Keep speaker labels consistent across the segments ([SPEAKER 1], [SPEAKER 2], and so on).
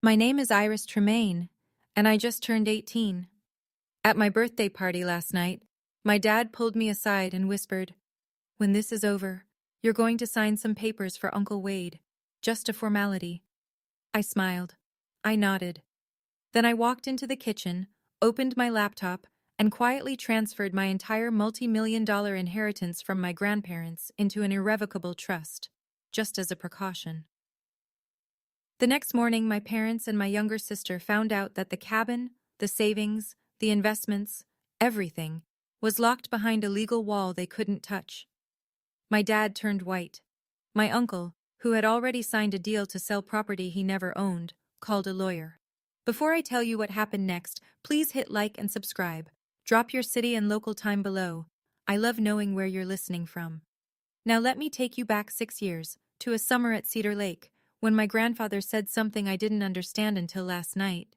[SPEAKER 1] My name is Iris Tremaine, and I just turned 18. At my birthday party last night, my dad pulled me aside and whispered, "When this is over, you're going to sign some papers for Uncle Wade. Just a formality." I smiled. I nodded. Then I walked into the kitchen, opened my laptop, and quietly transferred my entire multi-million-dollar inheritance from my grandparents into an irrevocable trust, just as a precaution. The next morning, my parents and my younger sister found out that the cabin, the savings, the investments, everything, was locked behind a legal wall they couldn't touch. My dad turned white. My uncle, who had already signed a deal to sell property he never owned, called a lawyer. Before I tell you what happened next, please hit like and subscribe. Drop your city and local time below. I love knowing where you're listening from. Now let me take you back 6 years, to a summer at Cedar Lake, when my grandfather said something I didn't understand until last night.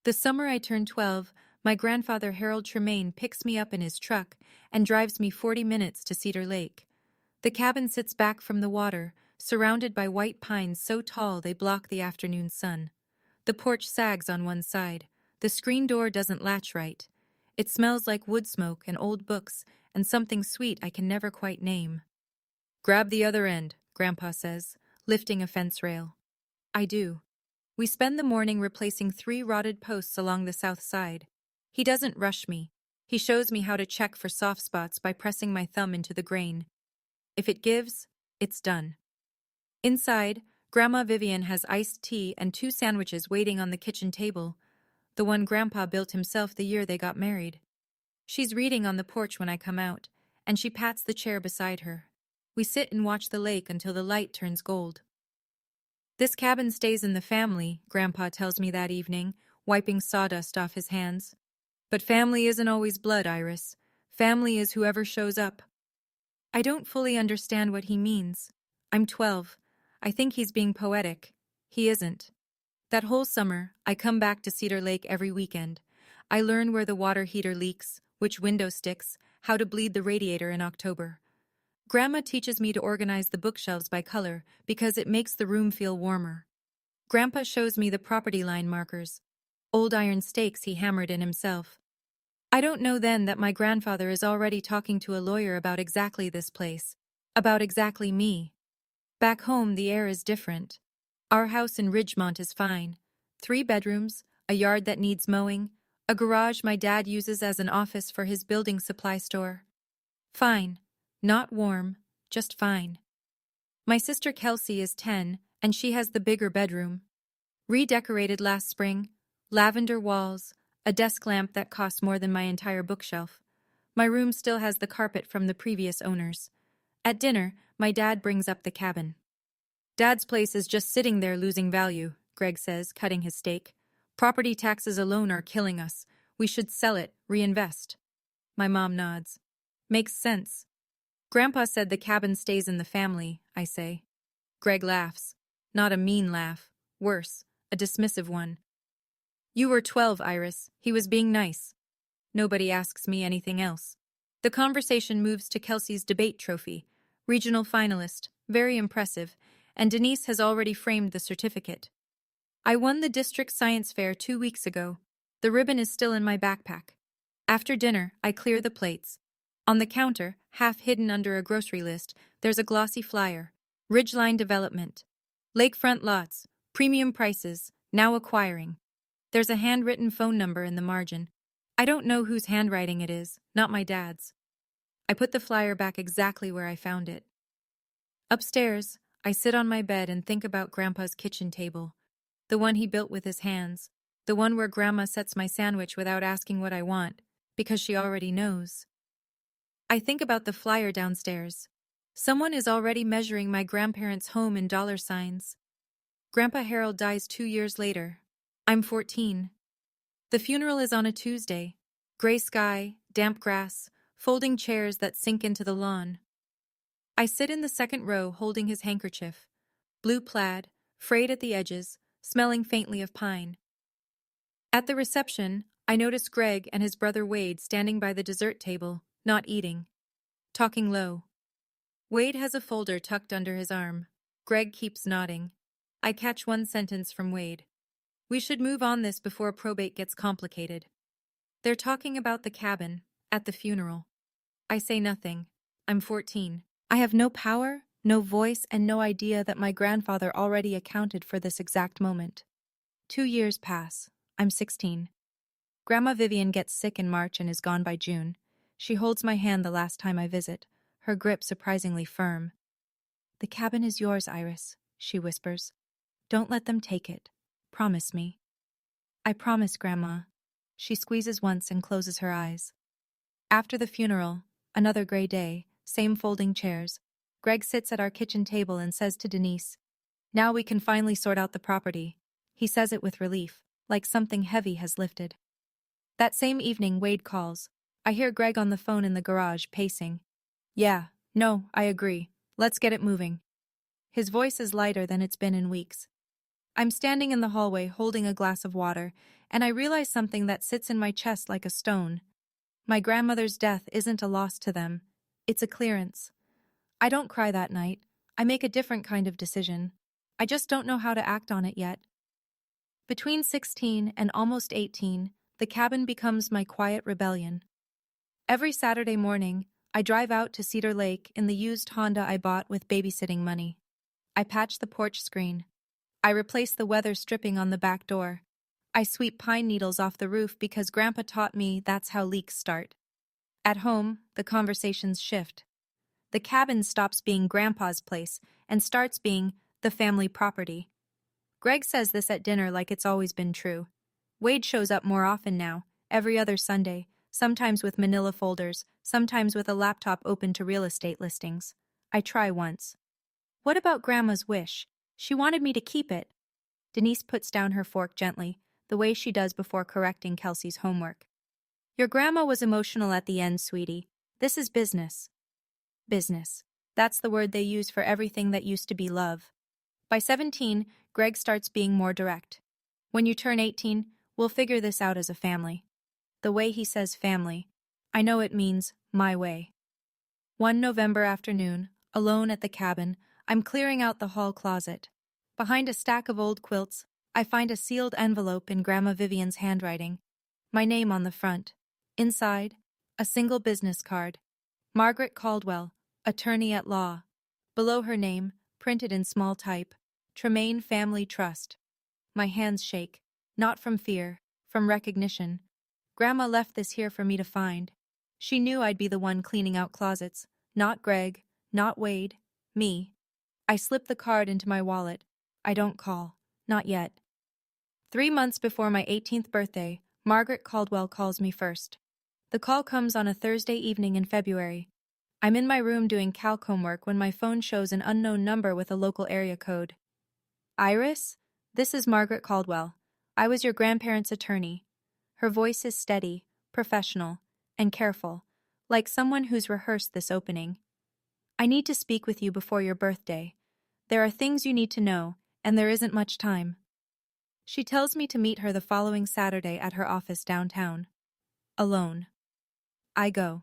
[SPEAKER 1] The summer I turned 12, my grandfather Harold Tremaine picks me up in his truck and drives me 40 minutes to Cedar Lake. The cabin sits back from the water, surrounded by white pines so tall they block the afternoon sun. The porch sags on one side. The screen door doesn't latch right. It smells like wood smoke and old books and something sweet I can never quite name. "Grab the other end," Grandpa says, lifting a fence rail. I do. We spend the morning replacing 3 rotted posts along the south side. He doesn't rush me. He shows me how to check for soft spots by pressing my thumb into the grain. If it gives, it's done. Inside, Grandma Vivian has iced tea and 2 sandwiches waiting on the kitchen table, the one Grandpa built himself the year they got married. She's reading on the porch when I come out, and she pats the chair beside her. We sit and watch the lake until the light turns gold. "This cabin stays in the family," Grandpa tells me that evening, wiping sawdust off his hands. "But family isn't always blood, Iris. Family is whoever shows up." I don't fully understand what he means. I'm 12. I think he's being poetic. He isn't. That whole summer, I come back to Cedar Lake every weekend. I learn where the water heater leaks, which window sticks, how to bleed the radiator in October. Grandma teaches me to organize the bookshelves by color because it makes the room feel warmer. Grandpa shows me the property line markers, old iron stakes he hammered in himself. I don't know then that my grandfather is already talking to a lawyer about exactly this place, about exactly me. Back home, the air is different. Our house in Ridgemont is fine. 3 bedrooms, a yard that needs mowing, a garage my dad uses as an office for his building supply store. Fine. Not warm, just fine. My sister Kelsey is 10, and she has the bigger bedroom. Redecorated last spring, lavender walls, a desk lamp that costs more than my entire bookshelf. My room still has the carpet from the previous owners. At dinner, my dad brings up the cabin. "Dad's place is just sitting there losing value," Greg says, cutting his steak. "Property taxes alone are killing us. We should sell it, reinvest." My mom nods. "Makes sense." "Grandpa said the cabin stays in the family," I say. Greg laughs. Not a mean laugh. Worse, a dismissive one. "You were 12, Iris. He was being nice." Nobody asks me anything else. The conversation moves to Kelsey's debate trophy. Regional finalist, very impressive, and Denise has already framed the certificate. "I won the district science fair 2 weeks ago. The ribbon is still in my backpack." After dinner, I clear the plates. On the counter, half hidden under a grocery list, there's a glossy flyer. Ridgeline Development. Lakefront lots, premium prices, now acquiring. There's a handwritten phone number in the margin. I don't know whose handwriting it is, not my dad's. I put the flyer back exactly where I found it. Upstairs, I sit on my bed and think about Grandpa's kitchen table. The one he built with his hands. The one where Grandma sets my sandwich without asking what I want, because she already knows. I think about the flyer downstairs. Someone is already measuring my grandparents' home in dollar signs. Grandpa Harold dies 2 years later. I'm 14. The funeral is on a Tuesday. Gray sky, damp grass, folding chairs that sink into the lawn. I sit in the second row holding his handkerchief. Blue plaid, frayed at the edges, smelling faintly of pine. At the reception, I notice Greg and his brother Wade standing by the dessert table, not eating. Talking low. Wade has a folder tucked under his arm. Greg keeps nodding. I catch one sentence from Wade. We should move on this before probate gets complicated. They're talking about the cabin, at the funeral. I say nothing. I'm 14. I have no power, no voice, and no idea that my grandfather already accounted for this exact moment. 2 years pass. I'm 16. Grandma Vivian gets sick in March and is gone by June. She holds my hand the last time I visit, her grip surprisingly firm. "The cabin is yours, Iris," she whispers. "Don't let them take it. Promise me." "I promise, Grandma." She squeezes once and closes her eyes. After the funeral, another gray day, same folding chairs. Greg sits at our kitchen table and says to Denise, "Now we can finally sort out the property." He says it with relief, like something heavy has lifted. That same evening, Wade calls. I hear Greg on the phone in the garage, pacing. "Yeah, no, I agree. Let's get it moving." His voice is lighter than it's been in weeks. I'm standing in the hallway holding a glass of water, and I realize something that sits in my chest like a stone. My grandmother's death isn't a loss to them. It's a clearance. I don't cry that night. I make a different kind of decision. I just don't know how to act on it yet. Between 16 and almost 18, the cabin becomes my quiet rebellion. Every Saturday morning, I drive out to Cedar Lake in the used Honda I bought with babysitting money. I patch the porch screen. I replace the weather stripping on the back door. I sweep pine needles off the roof because Grandpa taught me that's how leaks start. At home, the conversations shift. The cabin stops being Grandpa's place and starts being the family property. Greg says this at dinner like it's always been true. Wade shows up more often now, every other Sunday, sometimes with manila folders, sometimes with a laptop open to real estate listings. I try once. "What about Grandma's wish? She wanted me to keep it." Denise puts down her fork gently, the way she does before correcting Kelsey's homework. "Your grandma was emotional at the end, sweetie. This is business." Business. That's the word they use for everything that used to be love. By 17, Greg starts being more direct. "When you turn 18, we'll figure this out as a family." The way he says family, I know it means my way. One November afternoon, alone at the cabin, I'm clearing out the hall closet. Behind a stack of old quilts, I find a sealed envelope in Grandma Vivian's handwriting. My name on the front. Inside, a single business card. Margaret Caldwell, attorney at law. Below her name, printed in small type, Tremaine Family Trust. My hands shake, not from fear, from recognition. Grandma left this here for me to find. She knew I'd be the one cleaning out closets, not Greg, not Wade, me. I slip the card into my wallet. I don't call, not yet. 3 months before my 18th birthday, Margaret Caldwell calls me first. The call comes on a Thursday evening in February. I'm in my room doing calc homework when my phone shows an unknown number with a local area code. "Iris? This is Margaret Caldwell. I was your grandparents' attorney." Her voice is steady, professional, and careful, like someone who's rehearsed this opening. "I need to speak with you before your birthday. There are things you need to know, and there isn't much time." She tells me to meet her the following Saturday at her office downtown. Alone. I go.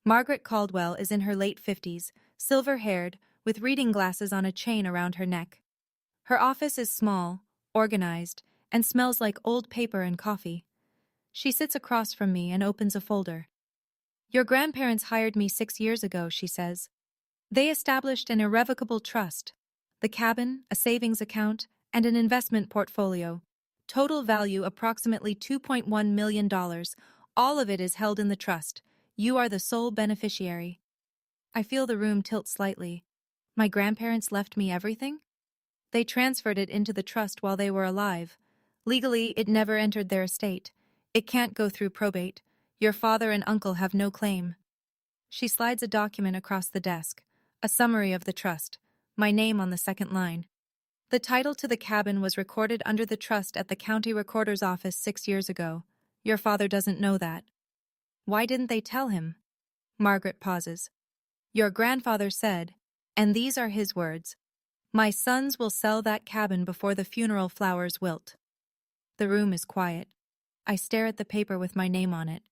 [SPEAKER 1] Margaret Caldwell is in her late 50s, silver-haired, with reading glasses on a chain around her neck. Her office is small, organized, and smells like old paper and coffee. She sits across from me and opens a folder. "Your grandparents hired me 6 years ago," she says. "They established an irrevocable trust, the cabin, a savings account, and an investment portfolio. Total value approximately $2.1 million. All of it is held in the trust. You are the sole beneficiary." I feel the room tilt slightly. My grandparents left me everything? They transferred it into the trust while they were alive. Legally, it never entered their estate. It can't go through probate. Your father and uncle have no claim. She slides a document across the desk, a summary of the trust, my name on the second line. "The title to the cabin was recorded under the trust at the county recorder's office 6 years ago. Your father doesn't know that." "Why didn't they tell him?" Margaret pauses. "Your grandfather said, and these are his words, 'My sons will sell that cabin before the funeral flowers wilt.'" The room is quiet. I stare at the paper with my name on it.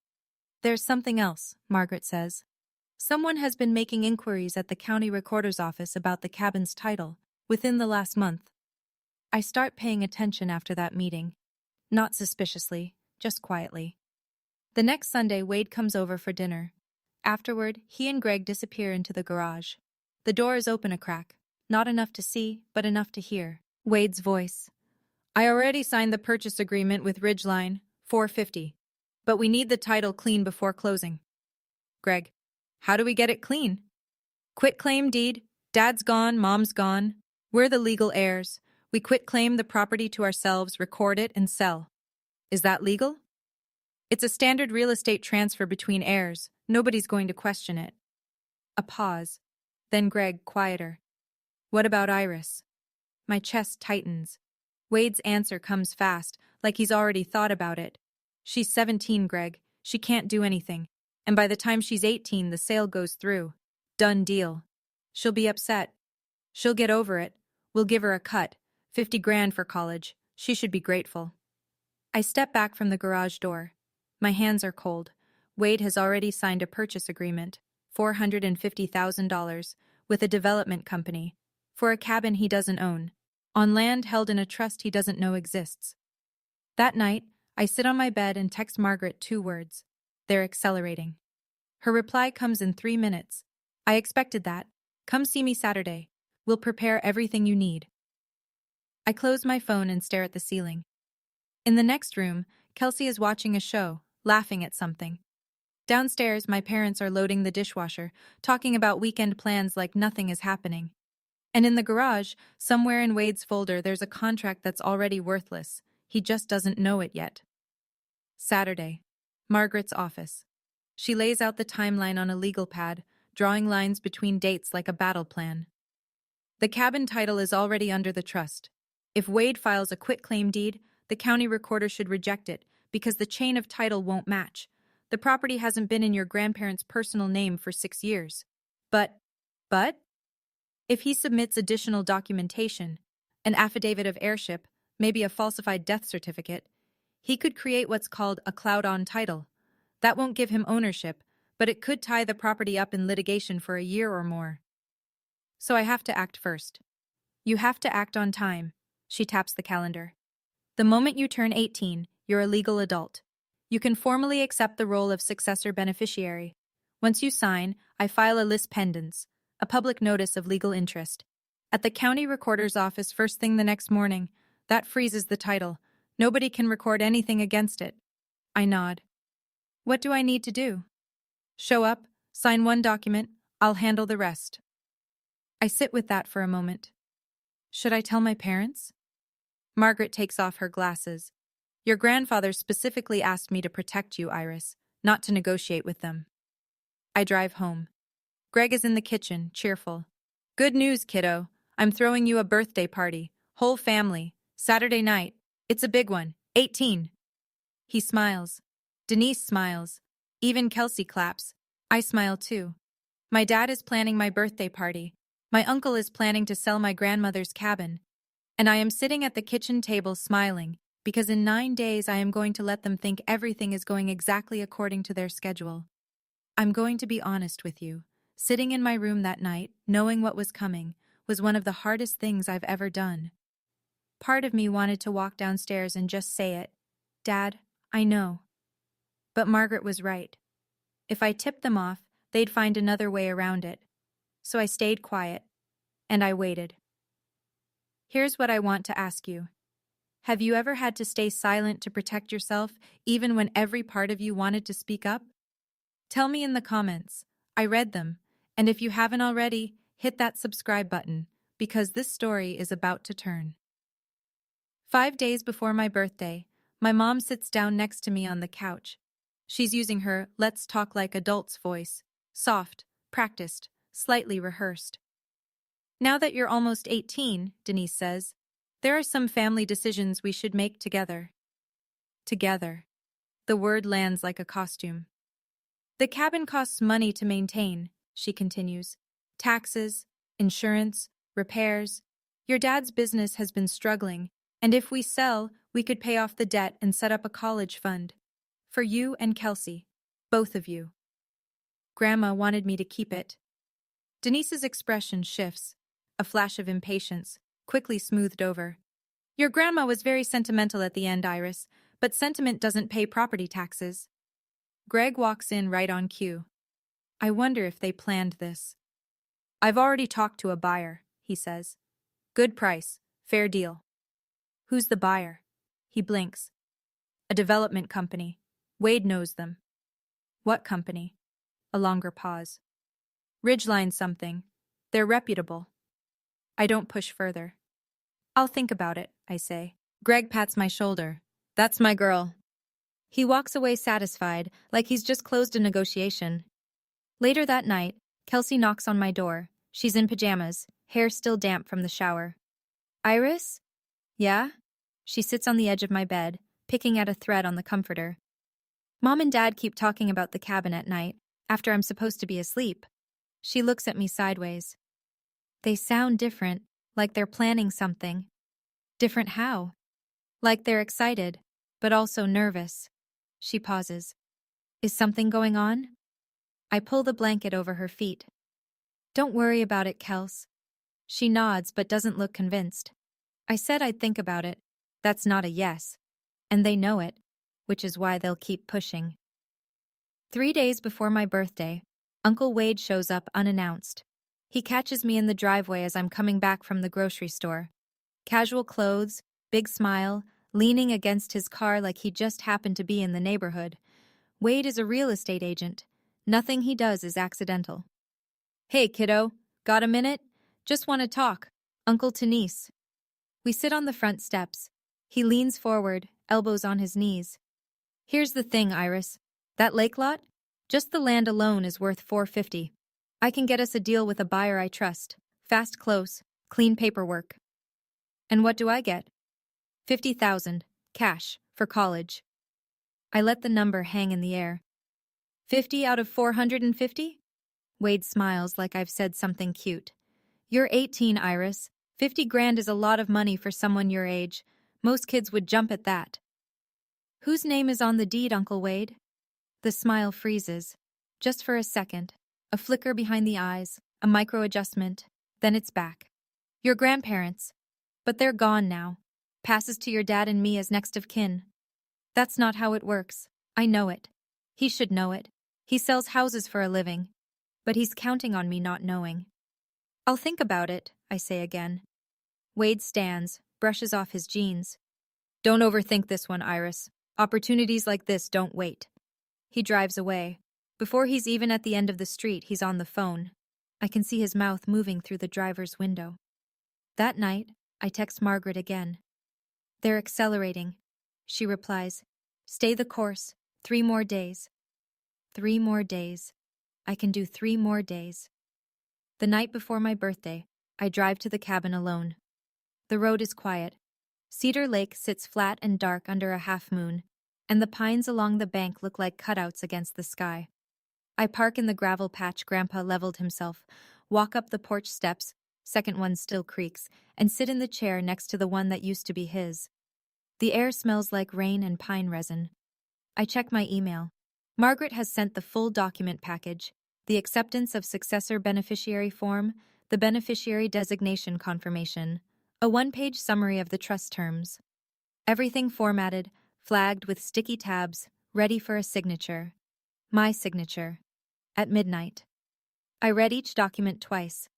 [SPEAKER 1] "There's something else," Margaret says. "Someone has been making inquiries at the county recorder's office about the cabin's title, within the last month." I start paying attention after that meeting. Not suspiciously, just quietly. The next Sunday, Wade comes over for dinner. Afterward, he and Greg disappear into the garage. The door is open a crack, not enough to see, but enough to hear. Wade's voice. I already signed the purchase agreement with Ridgeline, $450. But we need the title clean before closing. Greg. How do we get it clean? Quit claim deed. Dad's gone, mom's gone. We're the legal heirs. We quit claim the property to ourselves, record it, and sell. Is that legal? It's a standard real estate transfer between heirs. Nobody's going to question it. A pause. Then Greg, quieter. What about Iris? My chest tightens. Wade's answer comes fast, like he's already thought about it. She's 17, Greg. She can't do anything. And by the time she's 18, the sale goes through. Done deal. She'll be upset. She'll get over it. We'll give her a cut. 50 grand for college. She should be grateful. I step back from the garage door. My hands are cold. Wade has already signed a purchase agreement, $450,000, with a development company, for a cabin he doesn't own, on land held in a trust he doesn't know exists. That night, I sit on my bed and text Margaret 2 words. They're accelerating. Her reply comes in 3 minutes. I expected that. Come see me Saturday. We'll prepare everything you need. I close my phone and stare at the ceiling. In the next room, Kelsey is watching a show, laughing at something. Downstairs, my parents are loading the dishwasher, talking about weekend plans like nothing is happening. And in the garage, somewhere in Wade's folder, there's a contract that's already worthless. He just doesn't know it yet. Saturday. Margaret's office. She lays out the timeline on a legal pad, drawing lines between dates like a battle plan. The cabin title is already under the trust. If Wade files a quitclaim deed, the county recorder should reject it because the chain of title won't match. The property hasn't been in your grandparents' personal name for 6 years. But, if he submits additional documentation, an affidavit of heirship, maybe a falsified death certificate, he could create what's called a cloud-on title. That won't give him ownership, but it could tie the property up in litigation for a year or more. So I have to act first. You have to act on time. She taps the calendar. The moment you turn 18, you're a legal adult. You can formally accept the role of successor beneficiary. Once you sign, I file a lis pendens, a public notice of legal interest, at the county recorder's office first thing the next morning. That freezes the title. Nobody can record anything against it. I nod. What do I need to do? Show up, sign one document, I'll handle the rest. I sit with that for a moment. Should I tell my parents? Margaret takes off her glasses. Your grandfather specifically asked me to protect you, Iris, not to negotiate with them. I drive home. Greg is in the kitchen, cheerful. Good news, kiddo. I'm throwing you a birthday party. Whole family. Saturday night. It's a big one. 18. He smiles. Denise smiles. Even Kelsey claps. I smile too. My dad is planning my birthday party. My uncle is planning to sell my grandmother's cabin. And I am sitting at the kitchen table smiling, because in 9 days I am going to let them think everything is going exactly according to their schedule. I'm going to be honest with you. Sitting in my room that night, knowing what was coming, was one of the hardest things I've ever done. Part of me wanted to walk downstairs and just say it. Dad, I know. But Margaret was right. If I tipped them off, they'd find another way around it. So I stayed quiet, and I waited. Here's what I want to ask you. Have you ever had to stay silent to protect yourself, even when every part of you wanted to speak up? Tell me in the comments. I read them, and if you haven't already, hit that subscribe button, because this story is about to turn. 5 days before my birthday, my mom sits down next to me on the couch. She's using her "let's talk like adults" voice, soft, practiced, slightly rehearsed. Now that you're almost 18, Denise says, there are some family decisions we should make together. Together. The word lands like a costume. The cabin costs money to maintain, she continues. Taxes, insurance, repairs. Your dad's business has been struggling, and if we sell, we could pay off the debt and set up a college fund. For you and Kelsey. Both of you. Grandma wanted me to keep it. Denise's expression shifts, a flash of impatience, quickly smoothed over. Your grandma was very sentimental at the end, Iris, but sentiment doesn't pay property taxes. Greg walks in right on cue. I wonder if they planned this. I've already talked to a buyer, he says. Good price, fair deal. Who's the buyer? He blinks. A development company. Wade knows them. What company? A longer pause. Ridgeline something. They're reputable. I don't push further. I'll think about it, I say. Greg pats my shoulder. That's my girl. He walks away satisfied, like he's just closed a negotiation. Later that night, Kelsey knocks on my door. She's in pajamas, hair still damp from the shower. Iris? Yeah? She sits on the edge of my bed, picking at a thread on the comforter. Mom and Dad keep talking about the cabin at night, after I'm supposed to be asleep. She looks at me sideways. They sound different, like they're planning something. Different how? Like they're excited, but also nervous. She pauses. Is something going on? I pull the blanket over her feet. Don't worry about it, Kels. She nods but doesn't look convinced. I said I'd think about it. That's not a yes. And they know it, which is why they'll keep pushing. 3 days before my birthday, Uncle Wade shows up unannounced. He catches me in the driveway as I'm coming back from the grocery store. Casual clothes, big smile, leaning against his car like he just happened to be in the neighborhood. Wade is a real estate agent. Nothing he does is accidental. Hey, kiddo, got a minute? Just want to talk. Uncle to niece. We sit on the front steps. He leans forward, elbows on his knees. Here's the thing, Iris. That lake lot? Just the land alone is worth $450. I can get us a deal with a buyer I trust. Fast close, clean paperwork. And what do I get? $50,000, cash, for college. I let the number hang in the air. 50 out of 450? Wade smiles like I've said something cute. You're 18, Iris. 50 grand is a lot of money for someone your age. Most kids would jump at that. Whose name is on the deed, Uncle Wade? The smile freezes. Just for a second. A flicker behind the eyes, a micro-adjustment, then it's back. Your grandparents. But they're gone now. Passes to your dad and me as next of kin. That's not how it works. I know it. He should know it. He sells houses for a living. But he's counting on me not knowing. I'll think about it, I say again. Wade stands, brushes off his jeans. Don't overthink this one, Iris. Opportunities like this don't wait. He drives away. Before he's even at the end of the street, he's on the phone. I can see his mouth moving through the driver's window. That night, I text Margaret again. They're accelerating. She replies, stay the course. 3 more days. 3 more days. I can do 3 more days. The night before my birthday, I drive to the cabin alone. The road is quiet. Cedar Lake sits flat and dark under a half moon, and the pines along the bank look like cutouts against the sky. I park in the gravel patch Grandpa leveled himself, walk up the porch steps, second one still creaks, and sit in the chair next to the one that used to be his. The air smells like rain and pine resin. I check my email. Margaret has sent the full document package, the acceptance of successor beneficiary form, the beneficiary designation confirmation, a 1-page summary of the trust terms. Everything formatted, flagged with sticky tabs, ready for a signature. My signature. At midnight. I read each document twice.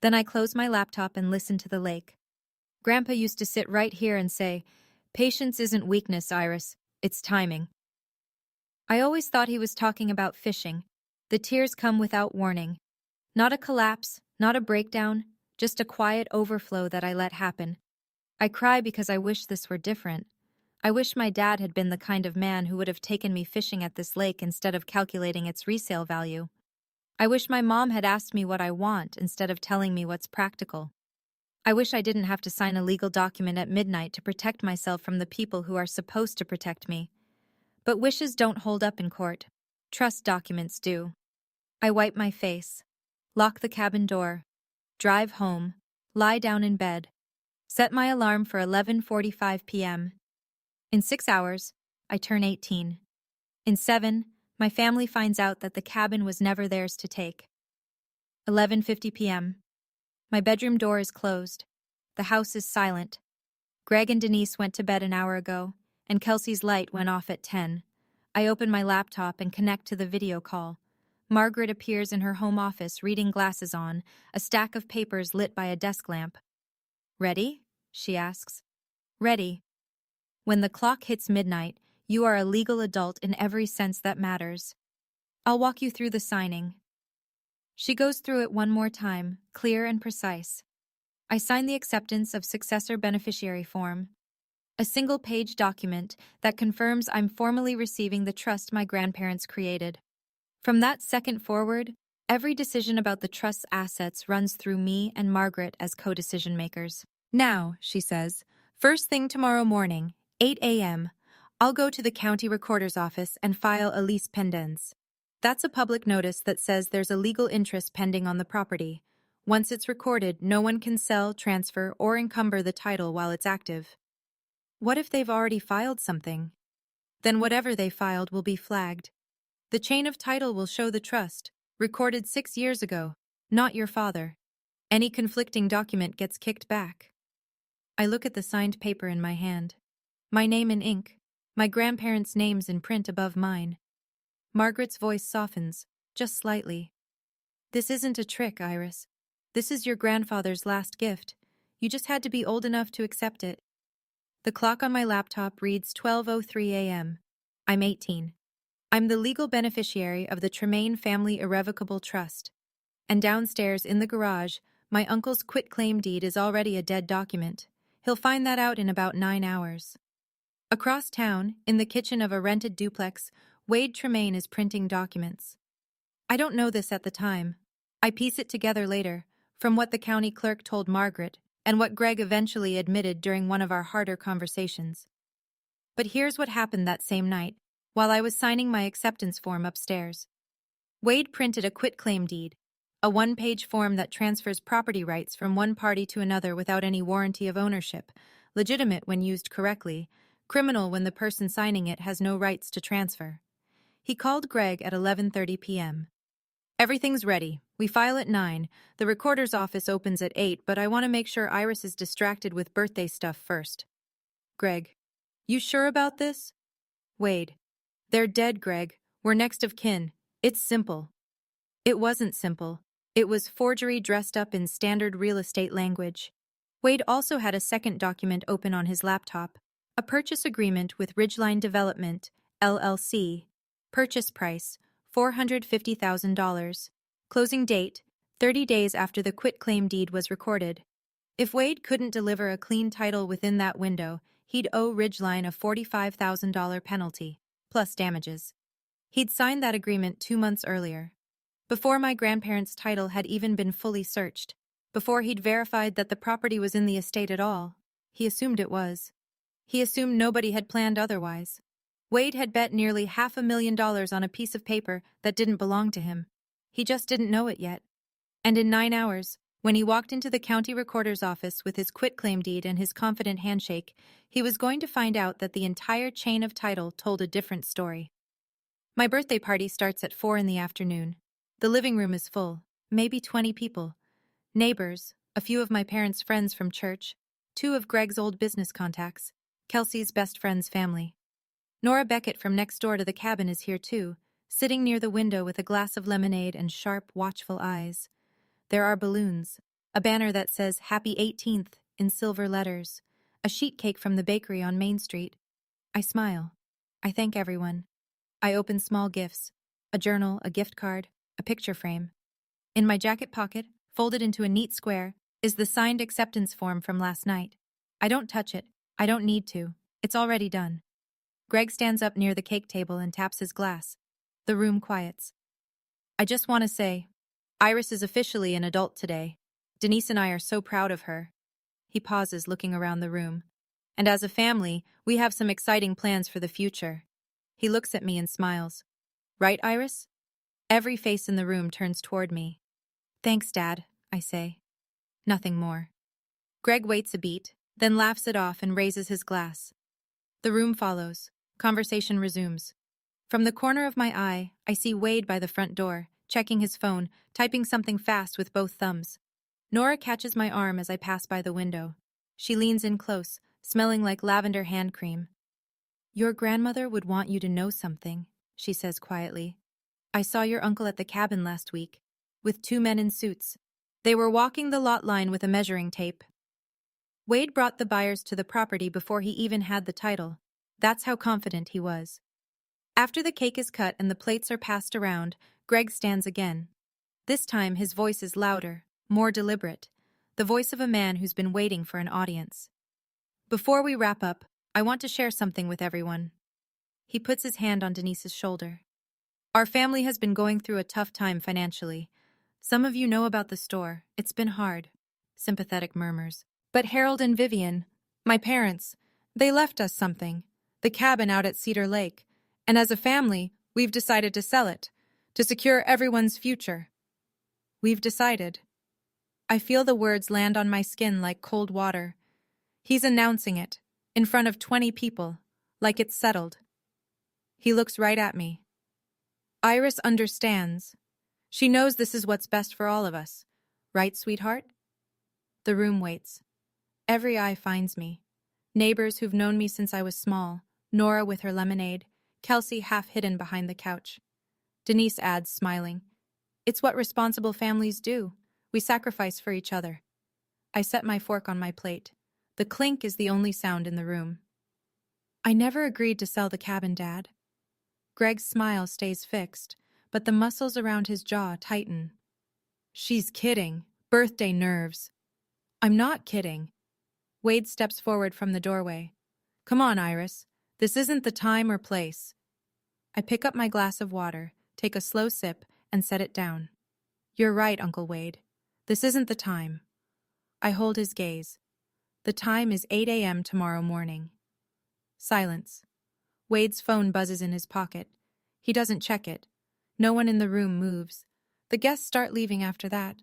[SPEAKER 1] Then I close my laptop and listen to the lake. Grandpa used to sit right here and say, patience isn't weakness, Iris, it's timing. I always thought he was talking about fishing. The tears come without warning. Not a collapse, not a breakdown, just a quiet overflow that I let happen. I cry because I wish this were different. I wish my dad had been the kind of man who would have taken me fishing at this lake instead of calculating its resale value. I wish my mom had asked me what I want instead of telling me what's practical. I wish I didn't have to sign a legal document at midnight to protect myself from the people who are supposed to protect me. But wishes don't hold up in court. Trust documents do. I wipe my face, lock the cabin door, drive home, lie down in bed, set my alarm for 11:45 p.m. In 6 hours, I turn 18. In 7, my family finds out that the cabin was never theirs to take. 11:50 p.m. My bedroom door is closed. The house is silent. Greg and Denise went to bed an hour ago, and Kelsey's light went off at 10. I open my laptop and connect to the video call. Margaret appears in her home office, reading glasses on, a stack of papers lit by a desk lamp. "Ready?" she asks. "Ready." When the clock hits midnight, you are a legal adult in every sense that matters. I'll walk you through the signing. She goes through it one more time, clear and precise. I sign the acceptance of successor beneficiary form, a single-page document that confirms I'm formally receiving the trust my grandparents created. From that second forward, every decision about the trust's assets runs through me and Margaret as co-decision makers. "Now," she says, "first thing tomorrow morning, 8 a.m., I'll go to the county recorder's office and file a lease pendens. That's a public notice that says there's a legal interest pending on the property. Once it's recorded, no one can sell, transfer, or encumber the title while it's active." What if they've already filed something? Then whatever they filed will be flagged. The chain of title will show the trust, recorded 6 years ago, not your father. Any conflicting document gets kicked back. I look at the signed paper in my hand. My name in ink, my grandparents' names in print above mine. Margaret's voice softens, just slightly. "This isn't a trick, Iris. This is your grandfather's last gift. You just had to be old enough to accept it." The clock on my laptop reads 12:03 a.m. I'm 18. I'm the legal beneficiary of the Tremaine Family Irrevocable Trust. And downstairs in the garage, my uncle's quitclaim deed is already a dead document. He'll find that out in about 9 hours. Across town, in the kitchen of a rented duplex, Wade Tremaine is printing documents. I don't know this at the time. I piece it together later, from what the county clerk told Margaret and what Greg eventually admitted during one of our harder conversations. But here's what happened that same night, while I was signing my acceptance form upstairs. Wade printed a quitclaim deed, a one-page form that transfers property rights from one party to another without any warranty of ownership, legitimate when used correctly, criminal when the person signing it has no rights to transfer. He called Greg at 11:30 p.m. "Everything's ready. We file at 9. The recorder's office opens at 8, but I want to make sure Iris is distracted with birthday stuff first." Greg: "You sure about this?" Wade: "They're dead, Greg. We're next of kin. It's simple." It wasn't simple. It was forgery dressed up in standard real estate language. Wade also had a second document open on his laptop, a purchase agreement with Ridgeline Development, LLC. Purchase price, $450,000. Closing date, 30 days after the quitclaim deed was recorded. If Wade couldn't deliver a clean title within that window, he'd owe Ridgeline a $45,000 penalty, plus damages. He'd signed that agreement 2 months earlier, before my grandparents' title had even been fully searched, before he'd verified that the property was in the estate at all. He assumed it was. He assumed nobody had planned otherwise. Wade had bet nearly $500,000 on a piece of paper that didn't belong to him. He just didn't know it yet. And in 9 hours, when he walked into the county recorder's office with his quitclaim deed and his confident handshake, he was going to find out that the entire chain of title told a different story. My birthday party starts at 4 in the afternoon. The living room is full, maybe 20 people. Neighbors, a few of my parents' friends from church, 2 of Greg's old business contacts, Kelsey's best friend's family. Nora Beckett from next door to the cabin is here too, sitting near the window with a glass of lemonade and sharp, watchful eyes. There are balloons, a banner that says Happy 18th in silver letters, a sheet cake from the bakery on Main Street. I smile. I thank everyone. I open small gifts, a journal, a gift card, a picture frame. In my jacket pocket, folded into a neat square, is the signed acceptance form from last night. I don't touch it. I don't need to. It's already done. Greg stands up near the cake table and taps his glass. The room quiets. "I just want to say, Iris is officially an adult today. Denise and I are so proud of her." He pauses, looking around the room. "And as a family, we have some exciting plans for the future." He looks at me and smiles. "Right, Iris?" Every face in the room turns toward me. "Thanks, Dad," I say. Nothing more. Greg waits a beat, then laughs it off and raises his glass. The room follows. Conversation resumes. From the corner of my eye, I see Wade by the front door, checking his phone, typing something fast with both thumbs. Nora catches my arm as I pass by the window. She leans in close, smelling like lavender hand cream. "Your grandmother would want you to know something," she says quietly. "I saw your uncle at the cabin last week, with 2 men in suits. They were walking the lot line with a measuring tape." Wade brought the buyers to the property before he even had the title. That's how confident he was. After the cake is cut and the plates are passed around, Greg stands again. This time his voice is louder, more deliberate, the voice of a man who's been waiting for an audience. "Before we wrap up, I want to share something with everyone." He puts his hand on Denise's shoulder. "Our family has been going through a tough time financially. Some of you know about the store. It's been hard." Sympathetic murmurs. "But Harold and Vivian, my parents, they left us something. The cabin out at Cedar Lake. And as a family, we've decided to sell it, to secure everyone's future. We've decided." I feel the words land on my skin like cold water. He's announcing it, in front of 20 people, like it's settled. He looks right at me. Iris understands. She knows this is what's best for all of us. Right, sweetheart? The room waits. Every eye finds me. Neighbors who've known me since I was small, Nora with her lemonade, Kelsey half hidden behind the couch. Denise adds, smiling, "It's what responsible families do. We sacrifice for each other." I set my fork on my plate. The clink is the only sound in the room. "I never agreed to sell the cabin, Dad." Greg's smile stays fixed, but the muscles around his jaw tighten. "She's kidding. Birthday nerves." "I'm not kidding." Wade steps forward from the doorway. "Come on, Iris. This isn't the time or place." I pick up my glass of water, take a slow sip, and set it down. "You're right, Uncle Wade. This isn't the time." I hold his gaze. "The time is 8 a.m. tomorrow morning." Silence. Wade's phone buzzes in his pocket. He doesn't check it. No one in the room moves. The guests start leaving after that.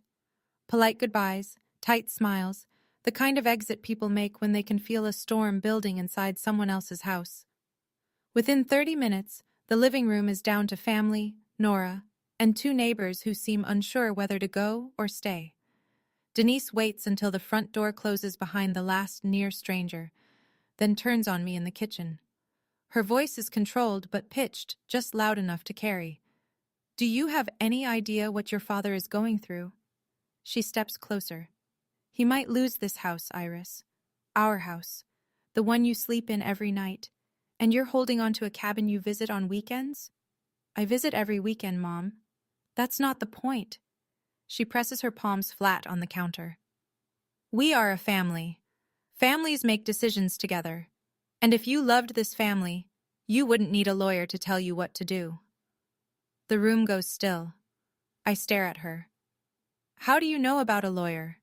[SPEAKER 1] Polite goodbyes, tight smiles, the kind of exit people make when they can feel a storm building inside someone else's house. Within 30 minutes, the living room is down to family, Nora, and 2 neighbors who seem unsure whether to go or stay. Denise waits until the front door closes behind the last near stranger, then turns on me in the kitchen. Her voice is controlled but pitched, just loud enough to carry. "Do you have any idea what your father is going through?" She steps closer. "He might lose this house, Iris. Our house. The one you sleep in every night. And you're holding on to a cabin you visit on weekends?" "I visit every weekend, Mom." "That's not the point." She presses her palms flat on the counter. "We are a family. Families make decisions together. And if you loved this family, you wouldn't need a lawyer to tell you what to do." The room goes still. I stare at her. "How do you know about a lawyer?"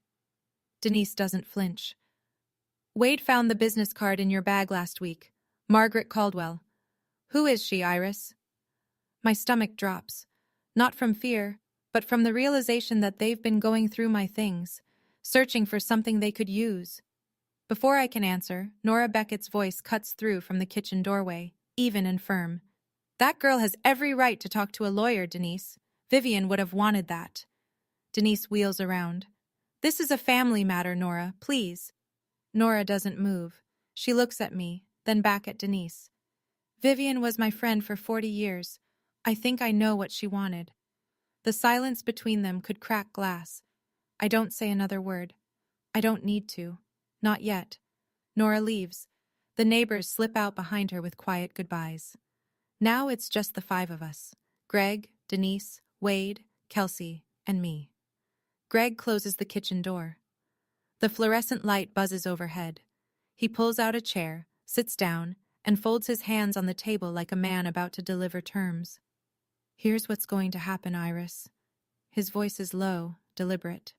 [SPEAKER 1] Denise doesn't flinch. "Wade found the business card in your bag last week. Margaret Caldwell." "Who is she, Iris?" My stomach drops. Not from fear, but from the realization that they've been going through my things, searching for something they could use. Before I can answer, Nora Beckett's voice cuts through from the kitchen doorway, even and firm. "That girl has every right to talk to a lawyer, Denise. Vivian would have wanted that." Denise wheels around. "This is a family matter, Nora, please." Nora doesn't move. She looks at me, then back at Denise. "Vivian was my friend for 40 years. I think I know what she wanted." The silence between them could crack glass. I don't say another word. I don't need to. Not yet. Nora leaves. The neighbors slip out behind her with quiet goodbyes. Now it's just the 5 of us. Greg, Denise, Wade, Kelsey, and me. Greg closes the kitchen door. The fluorescent light buzzes overhead. He pulls out a chair, sits down, and folds his hands on the table like a man about to deliver terms. "Here's what's going to happen, Iris." His voice is low, deliberate.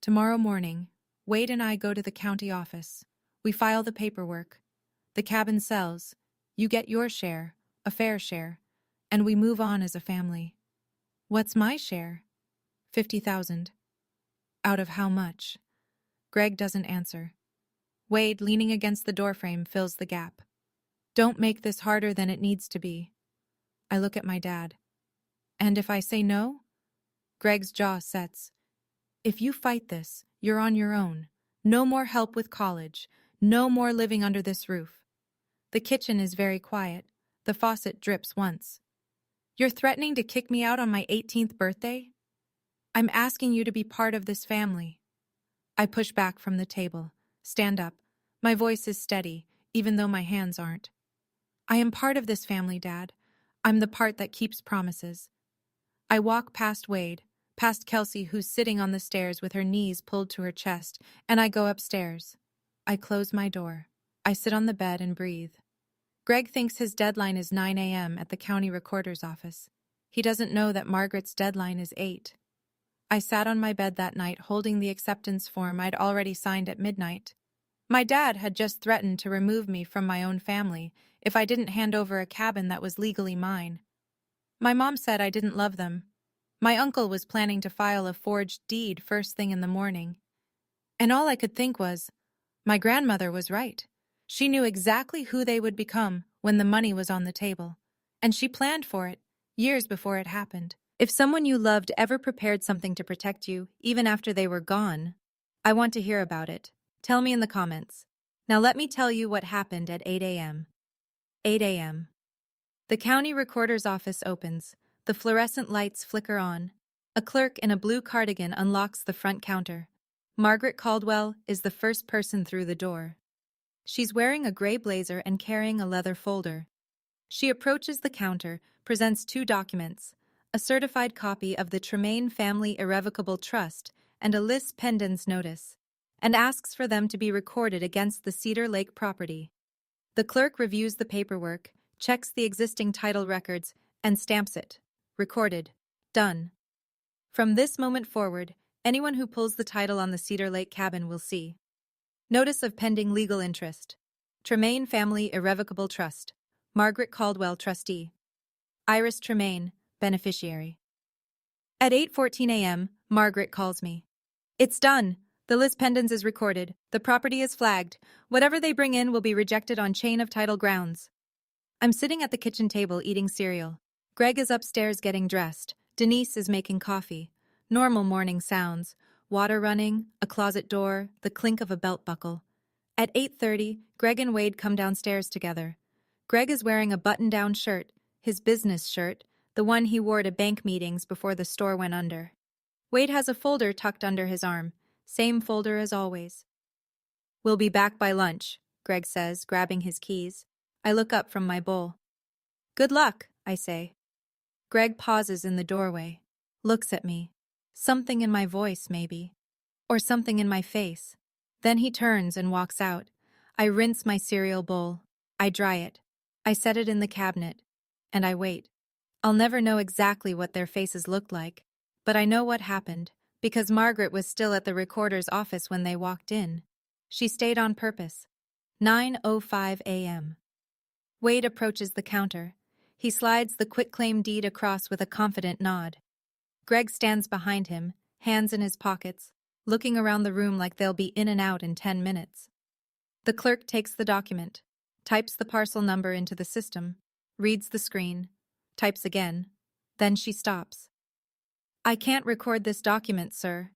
[SPEAKER 1] "Tomorrow morning, Wade and I go to the county office. We file the paperwork. The cabin sells. You get your share, a fair share, and we move on as a family." "What's my share?" 50,000. "Out of how much?" Greg doesn't answer. Wade, leaning against the doorframe, fills the gap. "Don't make this harder than it needs to be." I look at my dad. "And if I say no?" Greg's jaw sets. "If you fight this, you're on your own. No more help with college. No more living under this roof. The kitchen is very quiet. The faucet drips once. You're threatening to kick me out on my 18th birthday? I'm asking you to be part of this family. I push back from the table, stand up. My voice is steady, even though my hands aren't. I am part of this family, Dad. I'm the part that keeps promises. I walk past Wade, past Kelsey, who's sitting on the stairs with her knees pulled to her chest, and I go upstairs. I close my door. I sit on the bed and breathe. Greg thinks his deadline is 9 a.m. at the county recorder's office. He doesn't know that Margaret's deadline is 8. I sat on my bed that night holding the acceptance form I'd already signed at midnight. My dad had just threatened to remove me from my own family if I didn't hand over a cabin that was legally mine. My mom said I didn't love them. My uncle was planning to file a forged deed first thing in the morning. And all I could think was, my grandmother was right. She knew exactly who they would become when the money was on the table. And she planned for it, years before it happened. If someone you loved ever prepared something to protect you, even after they were gone, I want to hear about it. Tell me in the comments. Now let me tell you what happened at 8 a.m. 8 a.m. The county recorder's office opens. The fluorescent lights flicker on. A clerk in a blue cardigan unlocks the front counter. Margaret Caldwell is the first person through the door. She's wearing a gray blazer and carrying a leather folder. She approaches the counter, presents 2 documents, a certified copy of the Tremaine Family Irrevocable Trust and a lis pendens notice, and asks for them to be recorded against the Cedar Lake property. The clerk reviews the paperwork, checks the existing title records, and stamps it. Recorded. Done. From this moment forward, anyone who pulls the title on the Cedar Lake cabin will see. Notice of pending legal interest. Tremaine Family Irrevocable Trust. Margaret Caldwell, trustee. Iris Tremaine, beneficiary. At 8:14 a.m., Margaret calls me. It's done. The lis pendens is recorded. The property is flagged. Whatever they bring in will be rejected on chain of title grounds. I'm sitting at the kitchen table eating cereal. Greg is upstairs getting dressed. Denise is making coffee. Normal morning sounds. Water running, a closet door, the clink of a belt buckle. At 8:30, Greg and Wade come downstairs together. Greg is wearing a button-down shirt, his business shirt, the one he wore to bank meetings before the store went under. Wade has a folder tucked under his arm, same folder as always. We'll be back by lunch, Greg says, grabbing his keys. I look up from my bowl. Good luck, I say. Greg pauses in the doorway, looks at me. Something in my voice, maybe. Or something in my face. Then he turns and walks out. I rinse my cereal bowl. I dry it. I set it in the cabinet. And I wait. I'll never know exactly what their faces looked like, but I know what happened, because Margaret was still at the recorder's office when they walked in. She stayed on purpose. 9:05 a.m. Wade approaches the counter. He slides the quitclaim deed across with a confident nod. Greg stands behind him, hands in his pockets, looking around the room like they'll be in and out in 10 minutes. The clerk takes the document, types the parcel number into the system, reads the screen, types again, then she stops. I can't record this document, sir.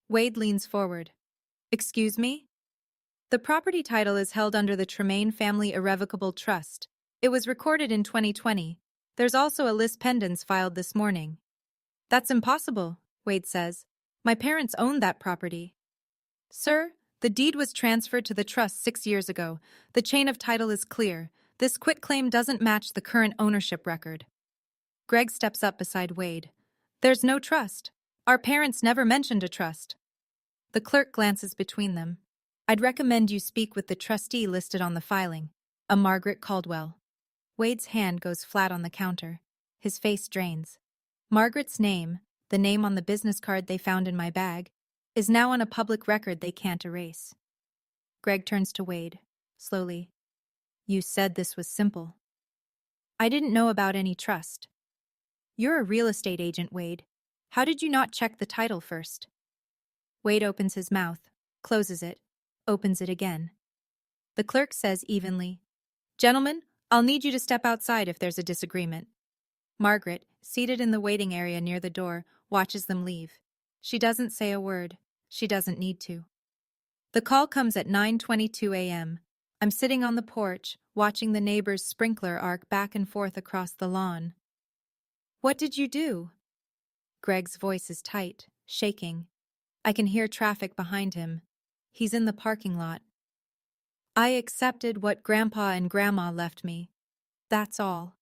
[SPEAKER 1] Wade leans forward. Excuse me? The property title is held under the Tremaine Family Irrevocable Trust. It was recorded in 2020. There's also a lis pendens filed this morning. That's impossible, Wade says. My parents owned that property. Sir, the deed was transferred to the trust 6 years ago. The chain of title is clear. This quitclaim doesn't match the current ownership record. Greg steps up beside Wade. There's no trust. Our parents never mentioned a trust. The clerk glances between them. I'd recommend you speak with the trustee listed on the filing, a Margaret Caldwell. Wade's hand goes flat on the counter. His face drains. Margaret's name, the name on the business card they found in my bag, is now on a public record they can't erase. Greg turns to Wade, slowly. You said this was simple. I didn't know about any trust. You're a real estate agent, Wade. How did you not check the title first? Wade opens his mouth, closes it, opens it again. The clerk says evenly, Gentlemen, I'll need you to step outside if there's a disagreement. Margaret, seated in the waiting area near the door, watches them leave. She doesn't say a word. She doesn't need to. The call comes at 9:22 a.m. I'm sitting on the porch, watching the neighbor's sprinkler arc back and forth across the lawn. What did you do? Greg's voice is tight, shaking. I can hear traffic behind him. He's in the parking lot. I accepted what Grandpa and Grandma left me. That's all.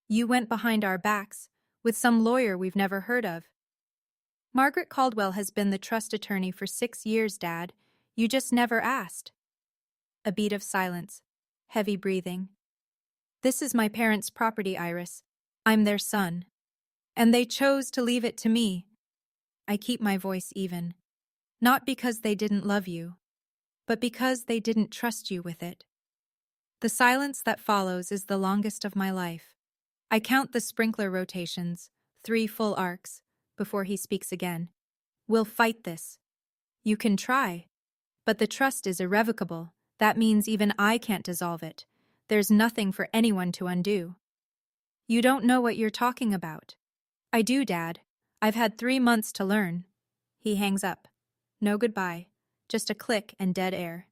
[SPEAKER 1] You went behind our backs, with some lawyer we've never heard of. Margaret Caldwell has been the trust attorney for 6 years, Dad. You just never asked. A beat of silence. Heavy breathing. This is my parents' property, Iris. I'm their son. And they chose to leave it to me. I keep my voice even. Not because they didn't love you, but because they didn't trust you with it. The silence that follows is the longest of my life. I count the sprinkler rotations, 3 full arcs, before he speaks again. We'll fight this. You can try. But the trust is irrevocable. That means even I can't dissolve it. There's nothing for anyone to undo. You don't know what you're talking about. I do, Dad. I've had 3 months to learn. He hangs up. No goodbye. Just a click and dead air.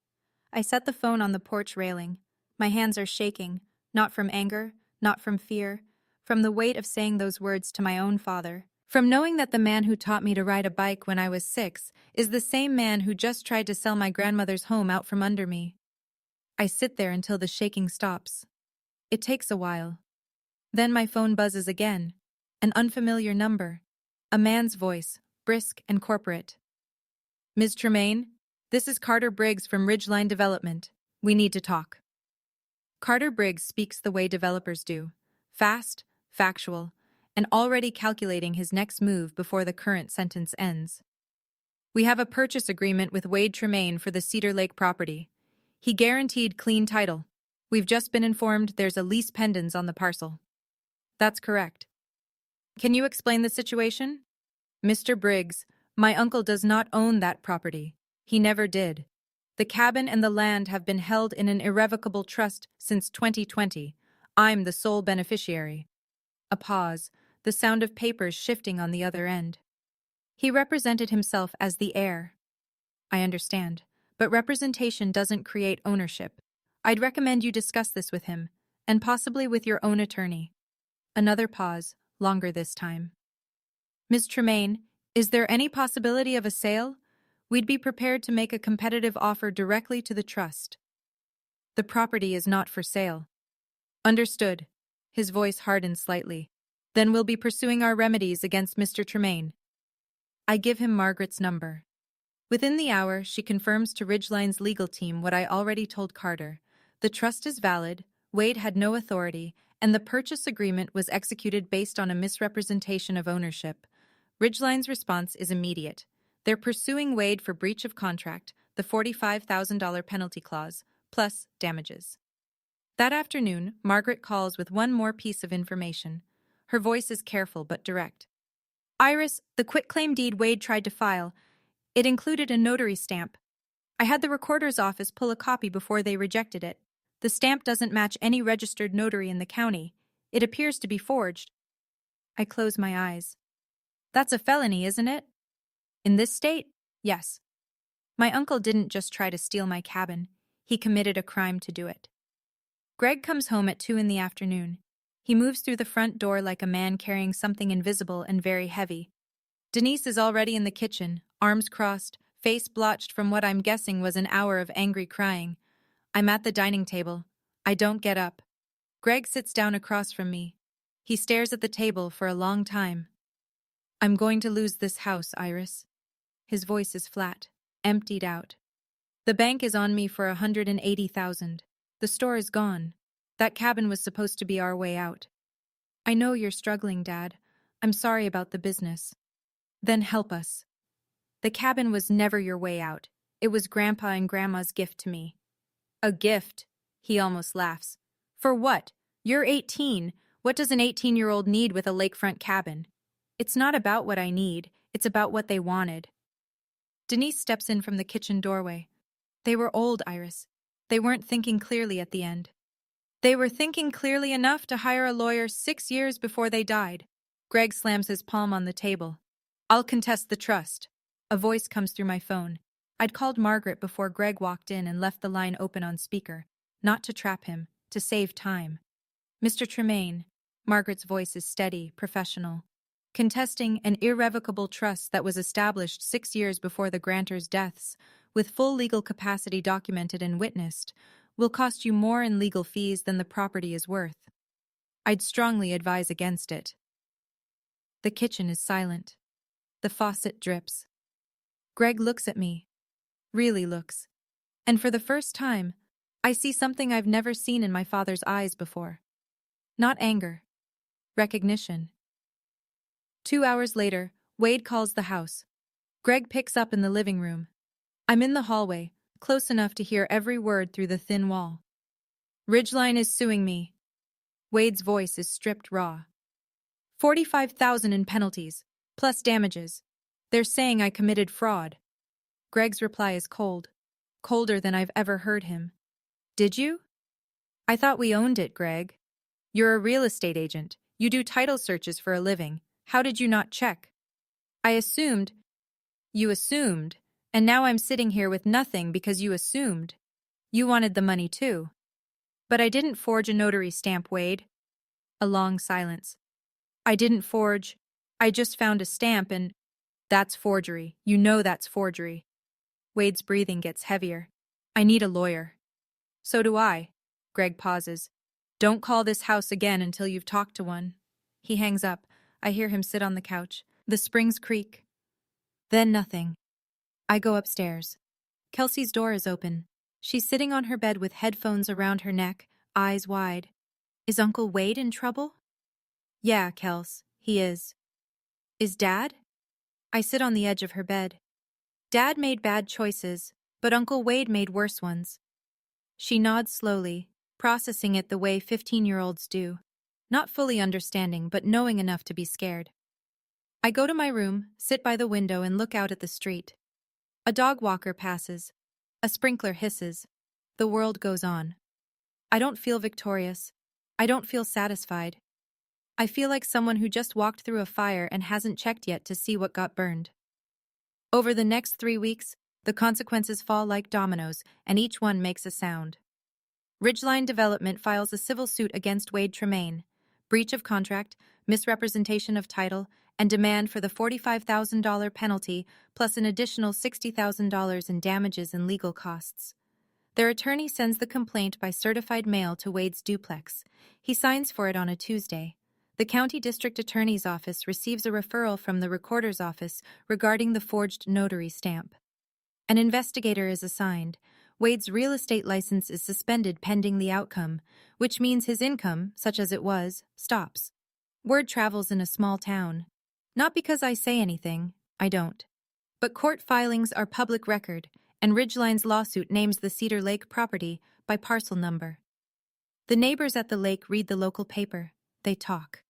[SPEAKER 1] I set the phone on the porch railing. My hands are shaking, not from anger, not from fear, from the weight of saying those words to my own father, from knowing that the man who taught me to ride a bike when I was 6 is the same man who just tried to sell my grandmother's home out from under me. I sit there until the shaking stops. It takes a while. Then my phone buzzes again. An unfamiliar number. A man's voice, brisk and corporate. Ms. Tremaine, this is Carter Briggs from Ridgeline Development. We need to talk. Carter Briggs speaks the way developers do. Fast, factual, and already calculating his next move before the current sentence ends. We have a purchase agreement with Wade Tremaine for the Cedar Lake property. He guaranteed clean title. We've just been informed there's a lease pendens on the parcel. That's correct. Can you explain the situation? Mr. Briggs, my uncle does not own that property. He never did. The cabin and the land have been held in an irrevocable trust since 2020. I'm the sole beneficiary. A pause, the sound of papers shifting on the other end. He represented himself as the heir. I understand, but representation doesn't create ownership. I'd recommend you discuss this with him, and possibly with your own attorney. Another pause, longer this time. Ms. Tremaine, is there any possibility of a sale? We'd be prepared to make a competitive offer directly to the trust. The property is not for sale. Understood. His voice hardened slightly. Then we'll be pursuing our remedies against Mr. Tremaine. I give him Margaret's number. Within the hour, she confirms to Ridgeline's legal team what I already told Carter. The trust is valid, Wade had no authority, and the purchase agreement was executed based on a misrepresentation of ownership. Ridgeline's response is immediate. They're pursuing Wade for breach of contract, the $45,000 penalty clause, plus damages. That afternoon, Margaret calls with one more piece of information. Her voice is careful but direct. Iris, the quitclaim deed Wade tried to file, it included a notary stamp. I had the recorder's office pull a copy before they rejected it. The stamp doesn't match any registered notary in the county. It appears to be forged. I close my eyes. That's a felony, isn't it? In this state? Yes. My uncle didn't just try to steal my cabin. He committed a crime to do it. Greg comes home at 2 in the afternoon. He moves through the front door like a man carrying something invisible and very heavy. Denise is already in the kitchen, arms crossed, face blotched from what I'm guessing was an hour of angry crying. I'm at the dining table. I don't get up. Greg sits down across from me. He stares at the table for a long time. I'm going to lose this house, Iris. His voice is flat, emptied out. The bank is on me for $180,000. The store is gone. That cabin was supposed to be our way out. I know you're struggling, Dad. I'm sorry about the business. Then help us. The cabin was never your way out. It was Grandpa and Grandma's gift to me. A gift? He almost laughs. For what? You're 18. What does an 18-year-old need with a lakefront cabin? It's not about what I need. It's about what they wanted. Denise steps in from the kitchen doorway. They were old, Iris. They weren't thinking clearly at the end. They were thinking clearly enough to hire a lawyer 6 years before they died. Greg slams his palm on the table. I'll contest the trust. A voice comes through my phone. I'd called Margaret before Greg walked in and left the line open on speaker, not to trap him, to save time. Mr. Tremaine, Margaret's voice is steady, professional. Contesting an irrevocable trust that was established 6 years before the grantor's deaths, with full legal capacity documented and witnessed, will cost you more in legal fees than the property is worth. I'd strongly advise against it. The kitchen is silent. The faucet drips. Greg looks at me. Really looks. And for the first time, I see something I've never seen in my father's eyes before. Not anger. Recognition. 2 hours later, Wade calls the house. Greg picks up in the living room. I'm in the hallway, close enough to hear every word through the thin wall. Ridgeline is suing me. Wade's voice is stripped raw. $45,000 in penalties, plus damages. They're saying I committed fraud. Greg's reply is cold. Colder than I've ever heard him. Did you? I thought we owned it, Greg. You're a real estate agent. You do title searches for a living. How did you not check? I assumed. You assumed, and now I'm sitting here with nothing because you assumed. You wanted the money too. But I didn't forge a notary stamp, Wade. A long silence. I didn't forge. I just found a stamp and… That's forgery. You know that's forgery. Wade's breathing gets heavier. I need a lawyer. So do I. Greg pauses. Don't call this house again until you've talked to one. He hangs up. I hear him sit on the couch. The springs creak. Then nothing. I go upstairs. Kelsey's door is open. She's sitting on her bed with headphones around her neck, eyes wide. Is Uncle Wade in trouble? Yeah, Kels, he is. Is Dad? I sit on the edge of her bed. Dad made bad choices, but Uncle Wade made worse ones. She nods slowly, processing it the way 15-year-olds do, not fully understanding but knowing enough to be scared. I go to my room, sit by the window and look out at the street. A dog walker passes. A sprinkler hisses. The world goes on. I don't feel victorious. I don't feel satisfied. I feel like someone who just walked through a fire and hasn't checked yet to see what got burned. Over the next 3 weeks, the consequences fall like dominoes, and each one makes a sound. Ridgeline Development files a civil suit against Wade Tremaine, breach of contract, misrepresentation of title, and demand for the $45,000 penalty plus an additional $60,000 in damages and legal costs. Their attorney sends the complaint by certified mail to Wade's duplex. He signs for it on a Tuesday. The county district attorney's office receives a referral from the recorder's office regarding the forged notary stamp. An investigator is assigned. Wade's real estate license is suspended pending the outcome, which means his income, such as it was, stops. Word travels in a small town. Not because I say anything, I don't. But court filings are public record, and Ridgeline's lawsuit names the Cedar Lake property by parcel number. The neighbors at the lake read the local paper. They talk.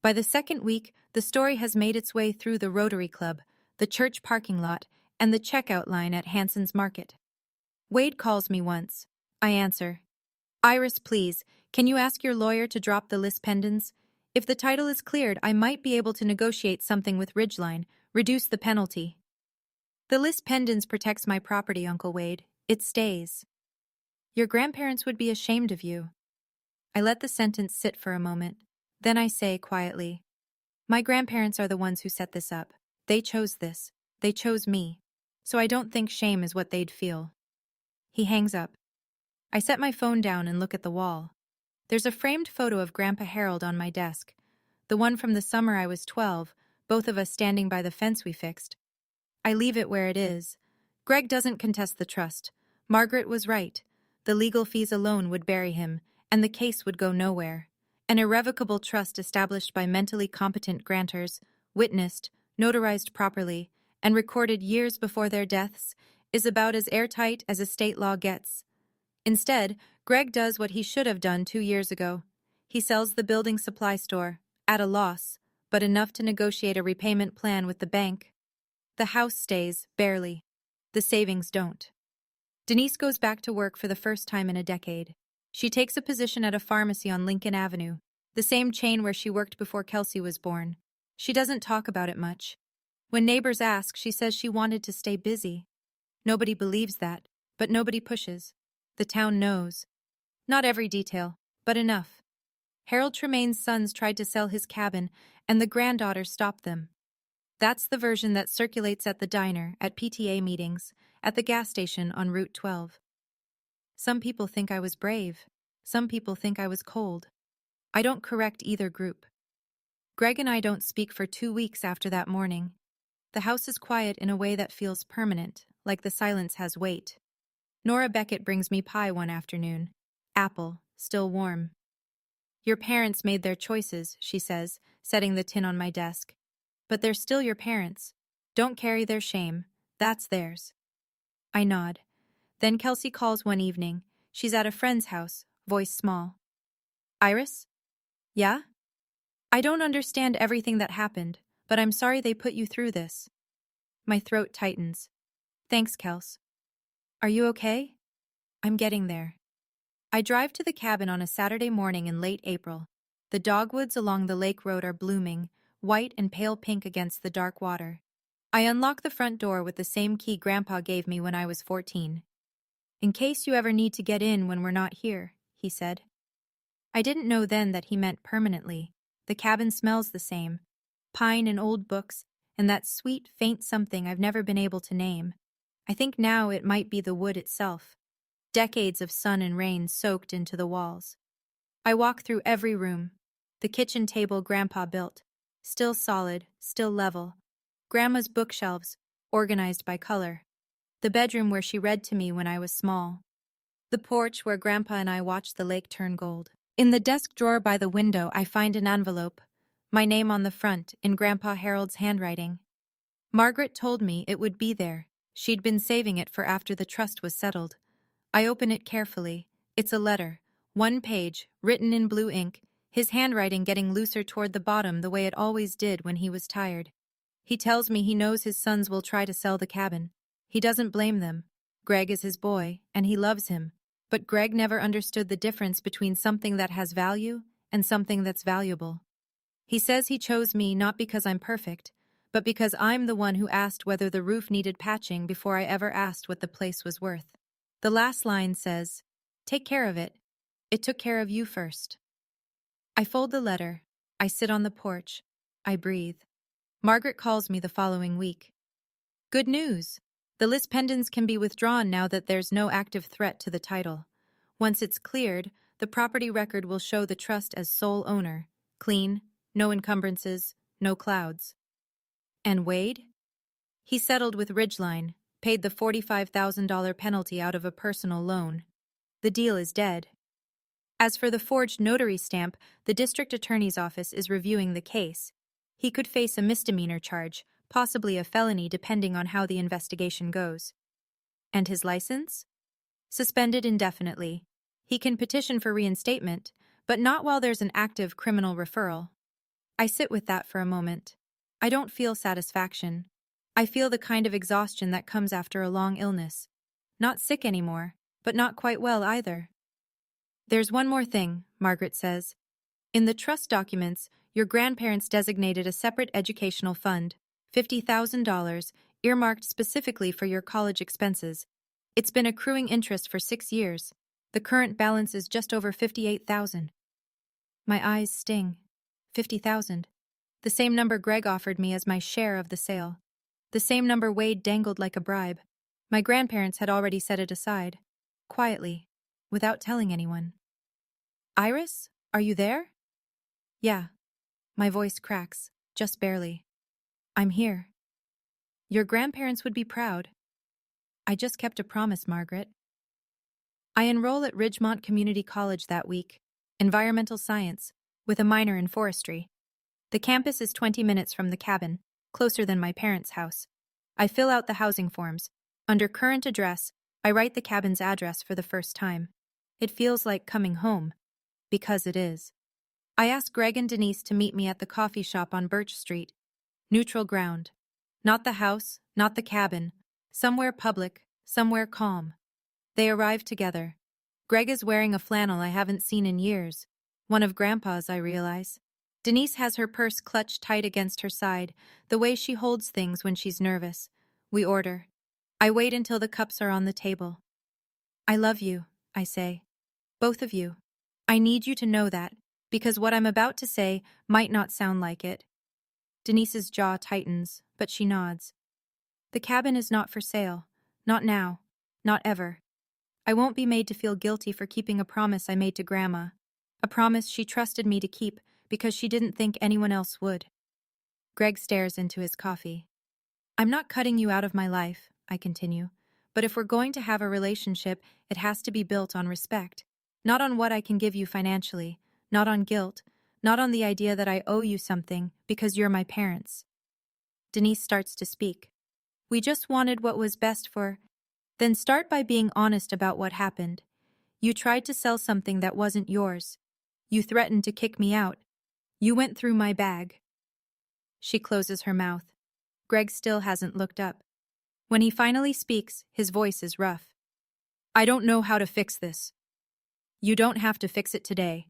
[SPEAKER 1] By the second week, the story has made its way through the Rotary Club, the church parking lot, and the checkout line at Hanson's Market. Wade calls me once. I answer. Iris, please, can you ask your lawyer to drop the lis pendens? If the title is cleared, I might be able to negotiate something with Ridgeline, reduce the penalty. The lis pendens protects my property, Uncle Wade. It stays. Your grandparents would be ashamed of you. I let the sentence sit for a moment. Then I say quietly, my grandparents are the ones who set this up. They chose this. They chose me. So I don't think shame is what they'd feel. He hangs up. I set my phone down and look at the wall. There's a framed photo of Grandpa Harold on my desk. The one from the summer I was 12, both of us standing by the fence we fixed. I leave it where it is. Greg doesn't contest the trust. Margaret was right. The legal fees alone would bury him, and the case would go nowhere. An irrevocable trust established by mentally competent grantors, witnessed, notarized properly, and recorded years before their deaths, is about as airtight as estate law gets. Instead, Greg does what he should have done 2 years ago. He sells the building supply store, at a loss, but enough to negotiate a repayment plan with the bank. The house stays, barely. The savings don't. Denise goes back to work for the first time in a decade. She takes a position at a pharmacy on Lincoln Avenue, the same chain where she worked before Kelsey was born. She doesn't talk about it much. When neighbors ask, she says she wanted to stay busy. Nobody believes that, but nobody pushes. The town knows. Not every detail, but enough. Harold Tremaine's sons tried to sell his cabin, and the granddaughter stopped them. That's the version that circulates at the diner, at PTA meetings, at the gas station on Route 12. Some people think I was brave. Some people think I was cold. I don't correct either group. Greg and I don't speak for 2 weeks after that morning. The house is quiet in a way that feels permanent, like the silence has weight. Nora Beckett brings me pie one afternoon. Apple, still warm. Your parents made their choices, she says, setting the tin on my desk. But they're still your parents. Don't carry their shame. That's theirs. I nod. Then Kelsey calls one evening. She's at a friend's house, voice small. Iris? Yeah? I don't understand everything that happened, but I'm sorry they put you through this. My throat tightens. Thanks, Kels. Are you okay? I'm getting there. I drive to the cabin on a Saturday morning in late April. The dogwoods along the lake road are blooming, white and pale pink against the dark water. I unlock the front door with the same key Grandpa gave me when I was 14. In case you ever need to get in when we're not here, he said. I didn't know then that he meant permanently. The cabin smells the same. Pine and old books, and that sweet, faint something I've never been able to name. I think now it might be the wood itself. Decades of sun and rain soaked into the walls. I walk through every room. The kitchen table Grandpa built. Still solid, still level. Grandma's bookshelves, organized by color. The bedroom where she read to me when I was small. The porch where Grandpa and I watched the lake turn gold. In the desk drawer by the window, I find an envelope. My name on the front, in Grandpa Harold's handwriting. Margaret told me it would be there. She'd been saving it for after the trust was settled. I open it carefully. It's a letter. 1 page, written in blue ink, his handwriting getting looser toward the bottom the way it always did when he was tired. He tells me he knows his sons will try to sell the cabin. He doesn't blame them. Greg is his boy, and he loves him. But Greg never understood the difference between something that has value and something that's valuable. He says he chose me not because I'm perfect, but because I'm the one who asked whether the roof needed patching before I ever asked what the place was worth. The last line says, "Take care of it. It took care of you first." I fold the letter. I sit on the porch. I breathe. Margaret calls me the following week. Good news! The list pendants can be withdrawn now that there's no active threat to the title. Once it's cleared, the property record will show the trust as sole owner. Clean, no encumbrances, no clouds. And Wade? He settled with Ridgeline, paid the $45,000 penalty out of a personal loan. The deal is dead. As for the forged notary stamp, the district attorney's office is reviewing the case. He could face a misdemeanor charge, possibly a felony depending on how the investigation goes. And his license? Suspended indefinitely. He can petition for reinstatement, but not while there's an active criminal referral. I sit with that for a moment. I don't feel satisfaction. I feel the kind of exhaustion that comes after a long illness. Not sick anymore, but not quite well either. There's one more thing, Margaret says. In the trust documents, your grandparents designated a separate educational fund, $50,000, earmarked specifically for your college expenses. It's been accruing interest for 6 years. The current balance is just over $58,000. My eyes sting. $50,000. The same number Greg offered me as my share of the sale. The same number Wade dangled like a bribe. My grandparents had already set it aside. Quietly, without telling anyone. Iris, are you there? Yeah. My voice cracks, just barely. I'm here. Your grandparents would be proud. I just kept a promise, Margaret. I enroll at Ridgemont Community College that week, environmental science, with a minor in forestry. The campus is 20 minutes from the cabin, closer than my parents' house. I fill out the housing forms. Under current address, I write the cabin's address for the first time. It feels like coming home, because it is. I ask Greg and Denise to meet me at the coffee shop on Birch Street. Neutral ground. Not the house, not the cabin. Somewhere public, somewhere calm. They arrive together. Greg is wearing a flannel I haven't seen in years. One of Grandpa's, I realize. Denise has her purse clutched tight against her side, the way she holds things when she's nervous. We order. I wait until the cups are on the table. I love you, I say. Both of you. I need you to know that, because what I'm about to say might not sound like it. Denise's jaw tightens, but she nods. The cabin is not for sale. Not now. Not ever. I won't be made to feel guilty for keeping a promise I made to Grandma. A promise she trusted me to keep because she didn't think anyone else would. Greg stares into his coffee. I'm not cutting you out of my life, I continue. But if we're going to have a relationship, it has to be built on respect. Not on what I can give you financially. Not on guilt. Not on the idea that I owe you something because you're my parents. Denise starts to speak. We just wanted what was best for... Then start by being honest about what happened. You tried to sell something that wasn't yours. You threatened to kick me out. You went through my bag. She closes her mouth. Greg still hasn't looked up. When he finally speaks, his voice is rough. I don't know how to fix this. You don't have to fix it today.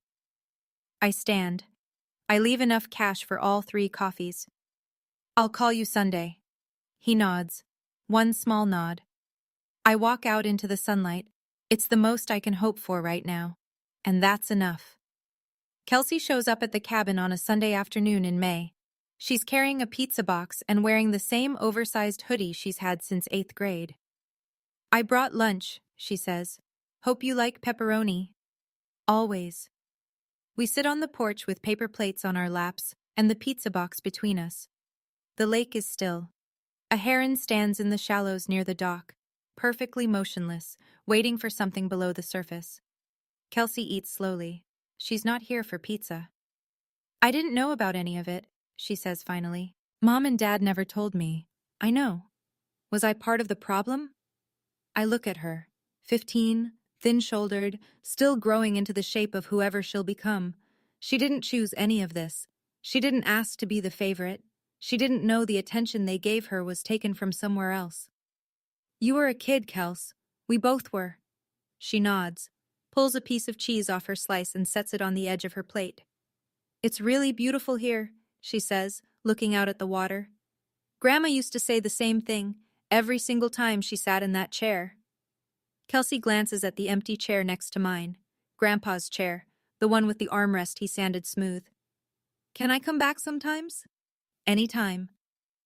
[SPEAKER 1] I stand. I leave enough cash for all 3 coffees. I'll call you Sunday. He nods. One small nod. I walk out into the sunlight. It's the most I can hope for right now. And that's enough. Kelsey shows up at the cabin on a Sunday afternoon in May. She's carrying a pizza box and wearing the same oversized hoodie she's had since 8th grade. I brought lunch, she says. Hope you like pepperoni. Always. We sit on the porch with paper plates on our laps and the pizza box between us. The lake is still. A heron stands in the shallows near the dock, perfectly motionless, waiting for something below the surface. Kelsey eats slowly. She's not here for pizza. I didn't know about any of it, she says finally. Mom and Dad never told me. I know. Was I part of the problem? I look at her. 15, thin-shouldered, still growing into the shape of whoever she'll become. She didn't choose any of this. She didn't ask to be the favorite. She didn't know the attention they gave her was taken from somewhere else. You were a kid, Kels. We both were. She nods, pulls a piece of cheese off her slice and sets it on the edge of her plate. It's really beautiful here, she says, looking out at the water. Grandma used to say the same thing every single time she sat in that chair. Kelsey glances at the empty chair next to mine, Grandpa's chair, the one with the armrest he sanded smooth. Can I come back sometimes? Anytime.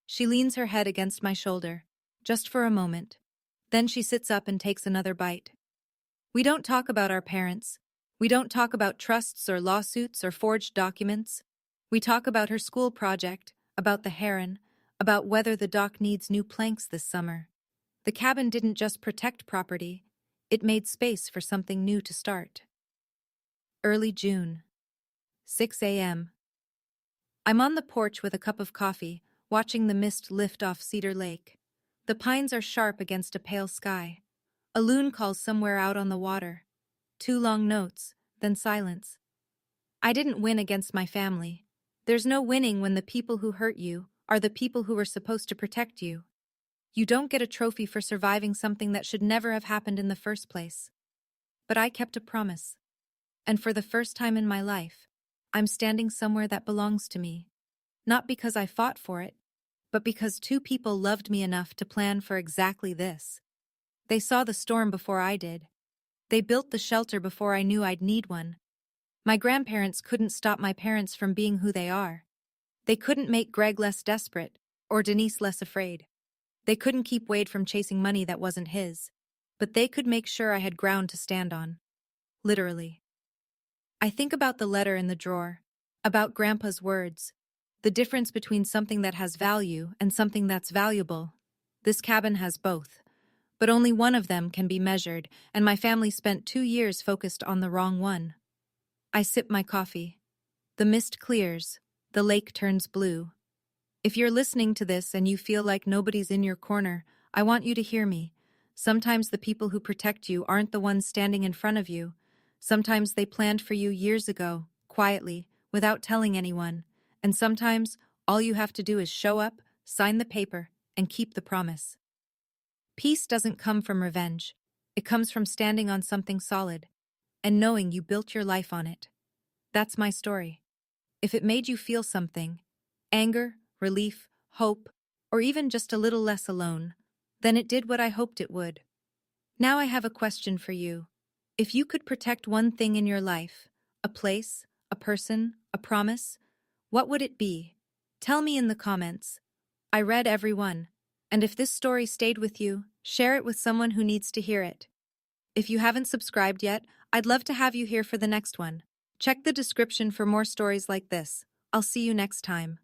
[SPEAKER 1] She leans her head against my shoulder, just for a moment. Then she sits up and takes another bite. We don't talk about our parents. We don't talk about trusts or lawsuits or forged documents. We talk about her school project, about the heron, about whether the dock needs new planks this summer. The cabin didn't just protect property, it made space for something new to start. Early June. 6 a.m. I'm on the porch with a cup of coffee, watching the mist lift off Cedar Lake. The pines are sharp against a pale sky. A loon calls somewhere out on the water. 2 long notes, then silence. I didn't win against my family. There's no winning when the people who hurt you are the people who were supposed to protect you. You don't get a trophy for surviving something that should never have happened in the first place. But I kept a promise. And for the first time in my life, I'm standing somewhere that belongs to me. Not because I fought for it, but because 2 people loved me enough to plan for exactly this. They saw the storm before I did. They built the shelter before I knew I'd need one. My grandparents couldn't stop my parents from being who they are. They couldn't make Greg less desperate, or Denise less afraid. They couldn't keep Wade from chasing money that wasn't his. But they could make sure I had ground to stand on. Literally. I think about the letter in the drawer, about Grandpa's words, the difference between something that has value and something that's valuable. This cabin has both. But only one of them can be measured, and my family spent 2 years focused on the wrong one. I sip my coffee. The mist clears. The lake turns blue. If you're listening to this and you feel like nobody's in your corner, I want you to hear me. Sometimes the people who protect you aren't the ones standing in front of you. Sometimes they planned for you years ago, quietly, without telling anyone. And sometimes all you have to do is show up, sign the paper, and keep the promise. Peace doesn't come from revenge. It comes from standing on something solid and knowing you built your life on it. That's my story. If it made you feel something, anger, relief, hope, or even just a little less alone, Then it did what I hoped it would. Now I have a question for you. If you could protect one thing in your life, a place, a person, a promise, what would it be? Tell me in the comments. I read every one. And if this story stayed with you, share it with someone who needs to hear it. If you haven't subscribed yet, I'd love to have you here for the next one. Check the description for more stories like this. I'll see you next time.